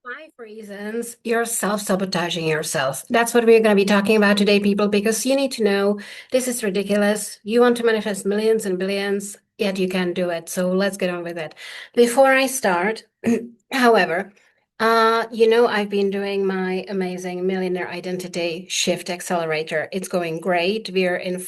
Five reasons you're self-sabotaging yourself. That's what we're going to be talking about today, people, because you need to know this is ridiculous. You want to manifest millions and billions, yet you can't do it. So let's get on with it. Before I start, however, I've been doing my amazing Millionaire Identity Shift Accelerator. It's going great. We're in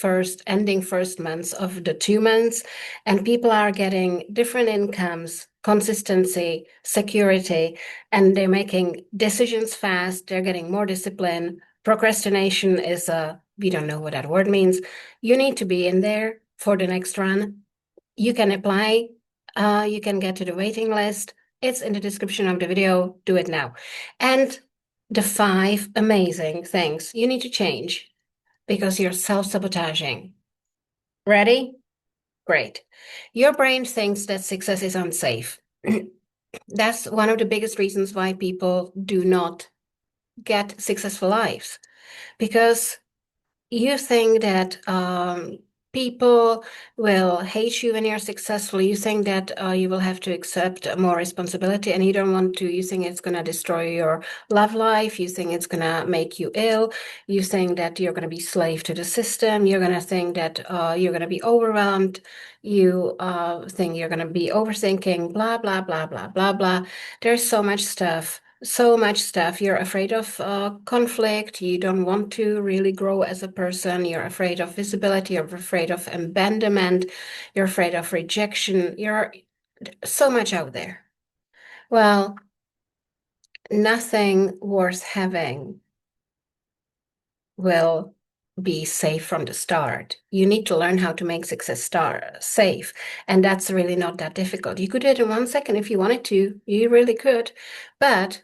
ending first months of the 2 months, and people are getting different incomes, consistency, security, and they're making decisions fast. They're getting more discipline. Procrastination is we don't know what that word means. You need to be in there for the next run. You can apply. You can get to the waiting list. It's in the description of the video. Do it now. And the five amazing things you need to change because you're self-sabotaging. Ready? Great. Your brain thinks that success is unsafe. That's one of the biggest reasons why people do not get successful lives because you think that people will hate you when you're successful. You think that you will have to accept more responsibility and you don't want to. You think it's going to destroy your love life. You think it's going to make you ill. You think that you're going to be slave to the system. You're going to think that you're going to be overwhelmed. You think you're going to be overthinking, blah, blah, blah, blah, blah, blah. There's so much stuff. So much stuff. You're afraid of conflict. You don't want to really grow as a person. You're afraid of visibility. You're afraid of abandonment. You're afraid of rejection. You're so much out there. Well, nothing worth having will be safe from the start. You need to learn how to make success safe. And that's really not that difficult. You could do it in 1 second if you wanted to. You really could. But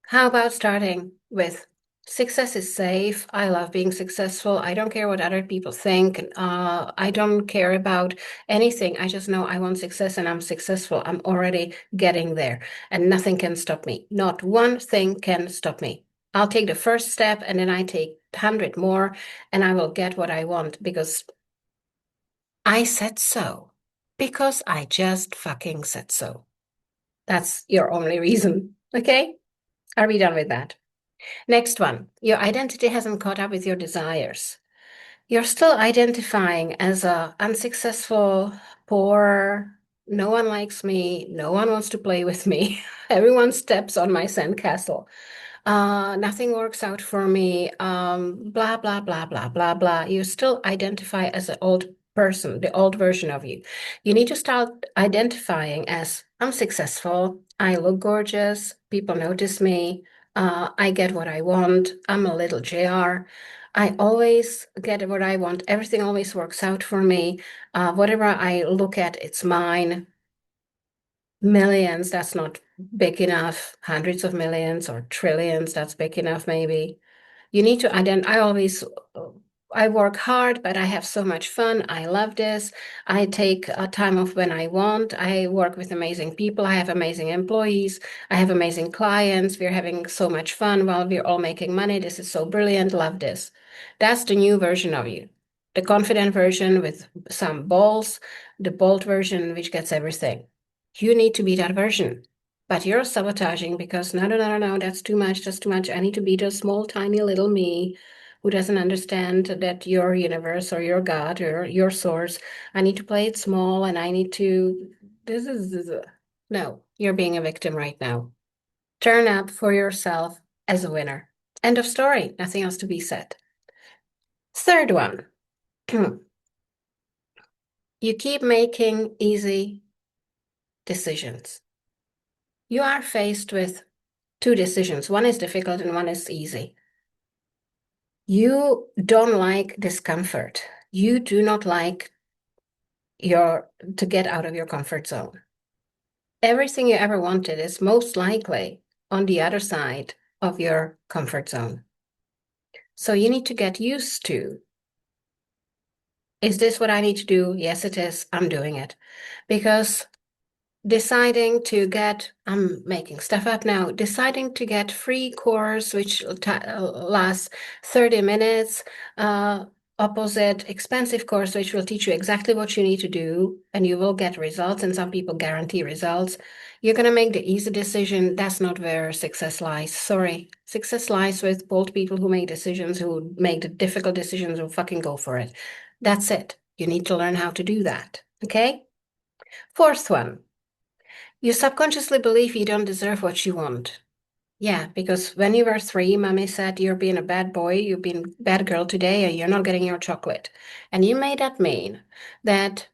how about starting with success is safe? I love being successful. I don't care what other people think. I don't care about anything. I just know I want success and I'm successful. I'm already getting there and nothing can stop me. Not one thing can stop me. I'll take the first step and then I take 100 more and I will get what I want because I said so. Because I just fucking said so. That's your only reason. Okay? Are we done with that? Next one, your identity hasn't caught up with your desires. You're still identifying as a unsuccessful, poor, no one likes me, no one wants to play with me. Everyone steps on my sandcastle. Nothing works out for me. Blah, blah, blah, blah, blah, blah. You still identify as an old person, the old version of you. You need to start identifying as I'm successful, I look gorgeous, people notice me, I get what I want, I'm a little JR. I always get what I want. Everything always works out for me. Whatever I look at, it's mine. Millions, that's not big enough. Hundreds of millions or trillions, that's big enough, maybe. You need to identify. I work hard, but I have so much fun. I love this. I take a time off when I want. I work with amazing people. I have amazing employees. I have amazing clients. We're having so much fun while we're all making money. This is so brilliant. Love this. That's the new version of you. The confident version with some balls, the bold version which gets everything. You need to be that version. But you're sabotaging because no, no, no, no, no, that's too much, that's too much. I need to be the small, tiny little me who doesn't understand that your universe or your God or your source, I need to play it small and I need to, no, you're being a victim right now. Turn up for yourself as a winner. End of story. Nothing else to be said. Third one, you keep making easy decisions. You are faced with two decisions. One is difficult and one is easy. You don't like discomfort. You do not like to get out of your comfort zone. Everything you ever wanted is most likely on the other side of your comfort zone. So you need to get used to, is this what I need to do? Yes, it is. I'm doing it. Because deciding to get, I'm making stuff up now, deciding to get free course, which lasts 30 minutes, opposite expensive course, which will teach you exactly what you need to do, and you will get results, and some people guarantee results. You're going to make the easy decision. That's not where success lies. Sorry. Success lies with bold people who make decisions, who make the difficult decisions, who fucking go for it. That's it. You need to learn how to do that. Okay? Fourth one. You subconsciously believe you don't deserve what you want. Yeah, because when you were 3, mommy said you're being a bad boy, you've been a bad girl today, and you're not getting your chocolate. And you made that mean that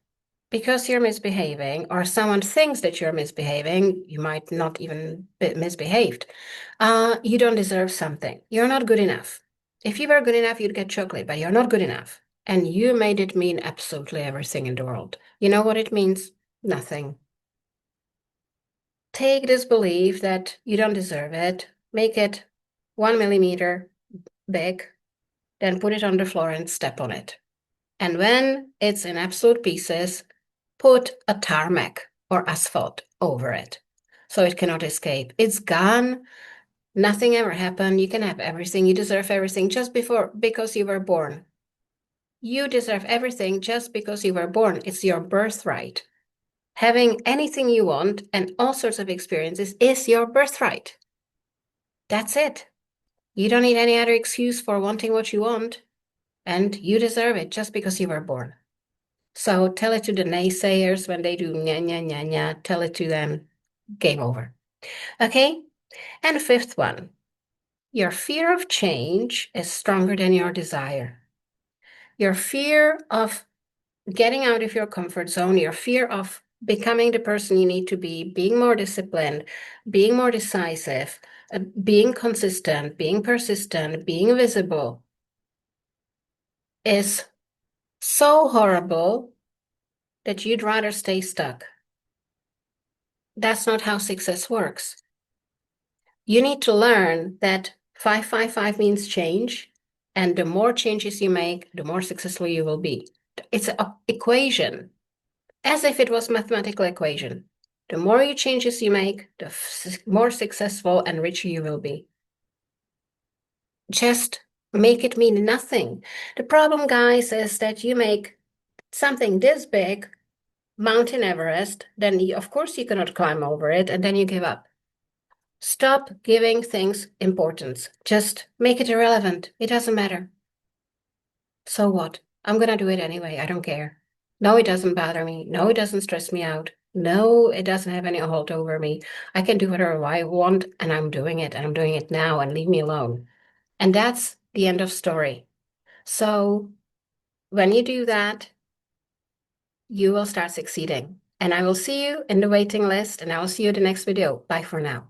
because you're misbehaving, or someone thinks that you're misbehaving, you might not even be misbehaved. You don't deserve something. You're not good enough. If you were good enough, you'd get chocolate, but you're not good enough. And you made it mean absolutely everything in the world. You know what it means? Nothing. Take this belief that you don't deserve it, make it 1 millimeter big, then put it on the floor and step on it. And when it's in absolute pieces, put a tarmac or asphalt over it so it cannot escape. It's gone. Nothing ever happened. You can have everything. You deserve everything just because you were born. You deserve everything just because you were born. It's your birthright. Having anything you want and all sorts of experiences is your birthright. That's it. You don't need any other excuse for wanting what you want, and you deserve it just because you were born. So tell it to the naysayers when they do nya, nya, nya, nya, tell it to them, game over. Okay? And fifth one, your fear of change is stronger than your desire. Your fear of getting out of your comfort zone, your fear of becoming the person you need to be, being more disciplined, being more decisive, being consistent, being persistent, being visible is so horrible that you'd rather stay stuck. That's not how success works. You need to learn that 555 means change, and the more changes you make, the more successful you will be. It's an equation, as if it was mathematical equation. The more you changes you make, the more successful and richer you will be. Just make it mean nothing. The problem, guys, is that you make something this big, Mountain Everest, then of course you cannot climb over it, and then you give up. Stop giving things importance. Just make it irrelevant. It doesn't matter. So what? I'm gonna do it anyway. I don't care. No, it doesn't bother me. No, it doesn't stress me out. No, it doesn't have any hold over me. I can do whatever I want, and I'm doing it, and I'm doing it now, and leave me alone. And that's the end of story. So when you do that, you will start succeeding. And I will see you in the waiting list, and I will see you in the next video. Bye for now.